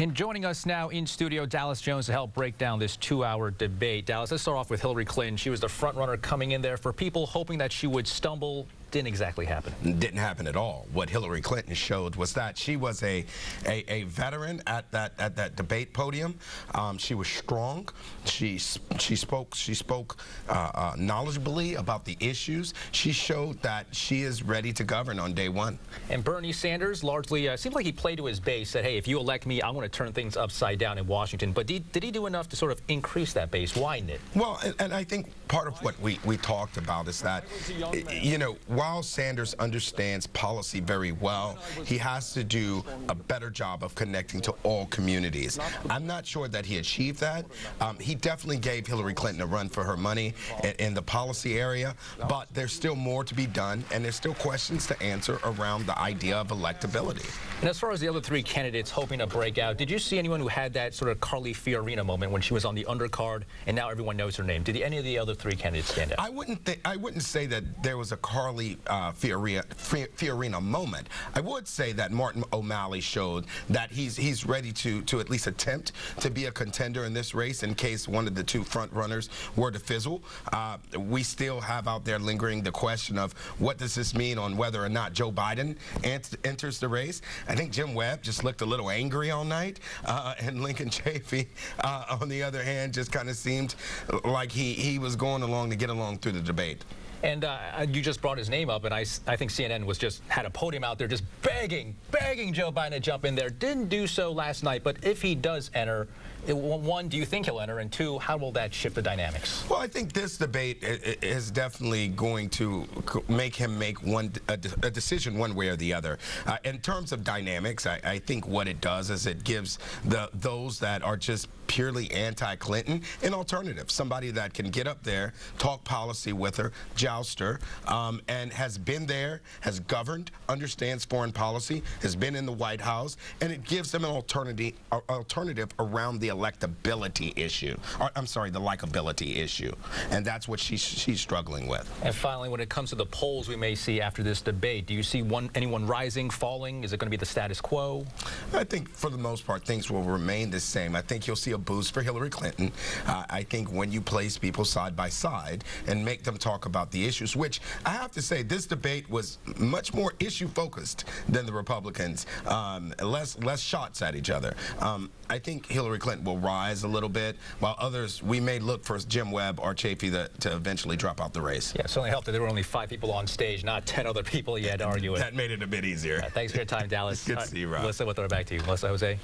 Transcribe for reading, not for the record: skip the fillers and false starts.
And joining us now in studio, Dallas Jones, to help break down this 2-hour debate. Dallas, let's start off with Hillary Clinton. She was the front runner coming in there for people hoping that she would stumble. Didn't exactly happen. Didn't happen at all. What Hillary Clinton showed was that she was a veteran at that debate podium. She was strong. She spoke knowledgeably about the issues. She showed that she is ready to govern on day one. And Bernie Sanders largely seemed like he played to his base. Said, "Hey, if you elect me, I want to turn things upside down in Washington." But did he do enough to sort of increase that base, widen it? Well, and I think part of what we talked about is that, you know, while Sanders understands policy very well, he has to do a better job of connecting to all communities. I'm not sure that he achieved that. He definitely gave Hillary Clinton a run for her money in the policy area, but there's still more to be done, and there's still questions to answer around the idea of electability. And as far as the other three candidates hoping to break out, did you see anyone who had that sort of Carly Fiorina moment when she was on the undercard and now everyone knows her name? Did any of the other three candidates stand out? I wouldn't say that there was a Carly Fiorina moment. I would say that Martin O'Malley showed that he's ready to at least attempt to be a contender in this race in case one of the two front runners were to fizzle. We still have out there lingering the question of what does this mean on whether or not Joe Biden enters the race. I think Jim Webb just looked a little angry all night, and Lincoln Chafee, on the other hand, just kind of seemed like he was going along to get along through the debate. And you just brought his name up, and I think CNN had a podium out there just begging Joe Biden to jump in there. Didn't do so last night, but if he does enter, one, do you think he'll enter? And two, how will that shift the dynamics? Well, I think this debate is definitely going to make him make a decision one way or the other. In terms of dynamics, I think what it does is it gives those that are just purely anti-Clinton an alternative, somebody that can get up there, talk policy with her, joust her, and has been there, has governed, understands foreign policy, has been in the White House, and it gives them an alternative around the electability issue. I'm sorry, the likability issue, and that's what she's struggling with. And finally, when it comes to the polls we may see after this debate, do you see anyone rising, falling? Is it going to be the status quo? I think for the most part things will remain the same. I think you'll see a boost for Hillary Clinton. I think when you place people side by side and make them talk about the issues, which I have to say this debate was much more issue focused than the Republicans, less shots at each other. I think Hillary Clinton will rise a little bit, while others, we may look for Jim Webb or Chafee to eventually drop out the race. Yeah, it certainly helped that there were only 5 people on stage, not 10 other people you had to argue with. That made it a bit easier. Thanks for your time, Dallas. Good to see you, Rob. Melissa, we'll throw it back to you. Melissa, Jose.